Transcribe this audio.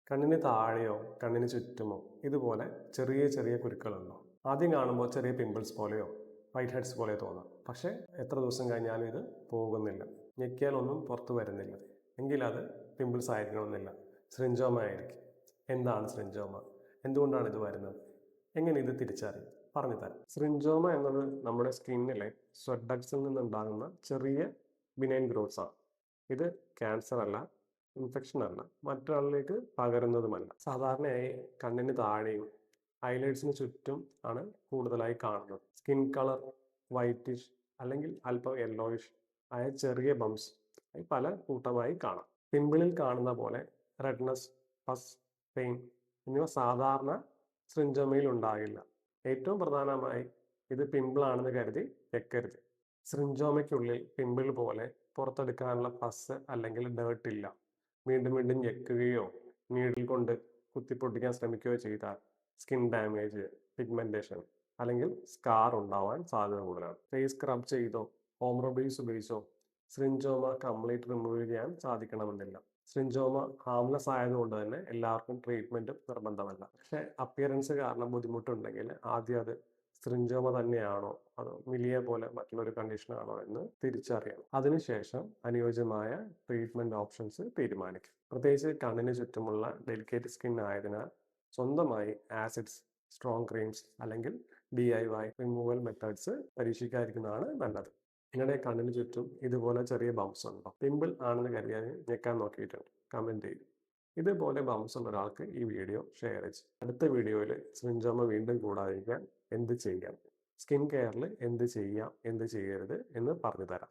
കണ്ണിന് താഴെയോ കണ്ണിന് ചുറ്റുമോ ഇതുപോലെ ചെറിയ ചെറിയ കുരുക്കളുണ്ടോ? ആദ്യം കാണുമ്പോൾ ചെറിയ പിമ്പിൾസ് പോലെയോ വൈറ്റ് ഹെഡ്സ് പോലെ തോന്നാം. പക്ഷേ എത്ര ദിവസം കഴിഞ്ഞാലും ഇത് പോകുന്നില്ല. ഞെക്കിയാലൊന്നും പുറത്തു വരുന്നില്ല. എങ്കിൽ അത് പിമ്പിൾസ് ആയിരിക്കണമെന്നില്ല, സ്രിഞ്ചോമ ആയിരിക്കും. എന്താണ് സ്രിഞ്ചോമ? എന്തുകൊണ്ടാണ് ഇത് വരുന്നത്? എങ്ങനെ ഇത് തിരിച്ചറിയും? പറഞ്ഞു തരാം. സ്രിഞ്ചോമ എന്നത് നമ്മുടെ സ്കിന്നിലെ സ്വെറ്റ് ഡക്ട്സിൽ നിന്നുണ്ടാകുന്ന ചെറിയ ബിനൈൻ ഗ്രോത്ത്സ് ആണ്. ഇത് ക്യാൻസർ അല്ല, ഇൻഫെക്ഷൻ അല്ല, മറ്റൊരാളിലേക്ക് പകരുന്നതുമല്ല. സാധാരണയായി കണ്ണിന് താഴെയും ഐലൈഡ്സിന് ചുറ്റും ആണ് കൂടുതലായി കാണുന്നത്. സ്കിൻ കളർ വൈറ്റിഷ് അല്ലെങ്കിൽ അല്പം യെല്ലോയിഷ് ആയ ചെറിയ ബംസ് പല കൂട്ടമായി കാണാം. പിമ്പിളിൽ കാണുന്ന പോലെ റെഡ്നസ്, പസ്, പെയിൻ എന്നിവ സാധാരണ സ്രിഞ്ചോമയിൽ ഉണ്ടാകില്ല. ഏറ്റവും പ്രധാനമായി ഇത് പിമ്പിൾ ആണെന്ന് കരുതി വെക്കരുത്. സ്രിഞ്ചോമയ്ക്കുള്ളിൽ പിമ്പിൾ പോലെ പുറത്തെടുക്കാനുള്ള പസ് അല്ലെങ്കിൽ ഡേർട്ട് ഇല്ല. വീണ്ടും വീണ്ടും ഞെക്കുകയോ നീഡിൽ കൊണ്ട് കുത്തിപ്പൊട്ടിക്കാൻ ശ്രമിക്കുകയോ ചെയ്താൽ സ്കിൻ ഡാമേജ്, പിഗ്മെന്റേഷൻ അല്ലെങ്കിൽ സ്കാർ ഉണ്ടാവാൻ സാധ്യത കൂടുതലാണ്. ഫേസ് സ്ക്രബ് ചെയ്തോ ഹോം റെമഡീസ് ഉപയോഗിച്ചോ സ്രിഞ്ചോമ കംപ്ലീറ്റ് റിമൂവ് ചെയ്യാൻ സാധിക്കണമെന്നില്ല. സ്രിഞ്ചോമ ഹാംലെസ് ആയതുകൊണ്ട് തന്നെ എല്ലാവർക്കും ട്രീറ്റ്മെന്റ് നിർബന്ധമല്ല. പക്ഷെ അപ്പിയറൻസ് കാരണം ബുദ്ധിമുട്ടുണ്ടെങ്കിൽ ആദ്യം അത് സ്രിഞ്ചോമ തന്നെയാണോ അതോ മിലിയ പോലെ മറ്റുള്ളൊരു കണ്ടീഷനാണോ എന്ന് തിരിച്ചറിയണം. അതിനുശേഷം അനുയോജ്യമായ ട്രീറ്റ്മെന്റ് ഓപ്ഷൻസ് തീരുമാനിക്കും. പ്രത്യേകിച്ച് കണ്ണിന് ചുറ്റുമുള്ള ഡെലിക്കേറ്റ് സ്കിൻ ആയതിനാൽ സ്വന്തമായി ആസിഡ്സ്, സ്ട്രോങ് ക്രീംസ് അല്ലെങ്കിൽ DIY റിമൂവൽ മെത്തേഡ്സ് പരീക്ഷിക്കാതിരിക്കുന്നതാണ് നല്ലത്. നിങ്ങളുടെ കണ്ണിന് ചുറ്റും ഇതുപോലെ ചെറിയ ബംസ് ഉണ്ടോ? പിമ്പിൾ ആണെന്ന് കരുതിയാൽ ഞെക്കാൻ നോക്കിയിട്ടുണ്ട്, കമന്റ് ചെയ്യും. ഇതുപോലെ ബംസ് ഉള്ള ഒരാൾക്ക് ഈ വീഡിയോ ഷെയർ ചെയ്യും. അടുത്ത വീഡിയോയിൽ സ്രിഞ്ചോമ വീണ്ടും കൂടാതിരിക്കാൻ എന്ത് ചെയ്യാം, സ്കിൻ കെയറിൽ എന്ത് ചെയ്യാം, എന്ത് ചെയ്യരുത് എന്ന് പറഞ്ഞു തരാം.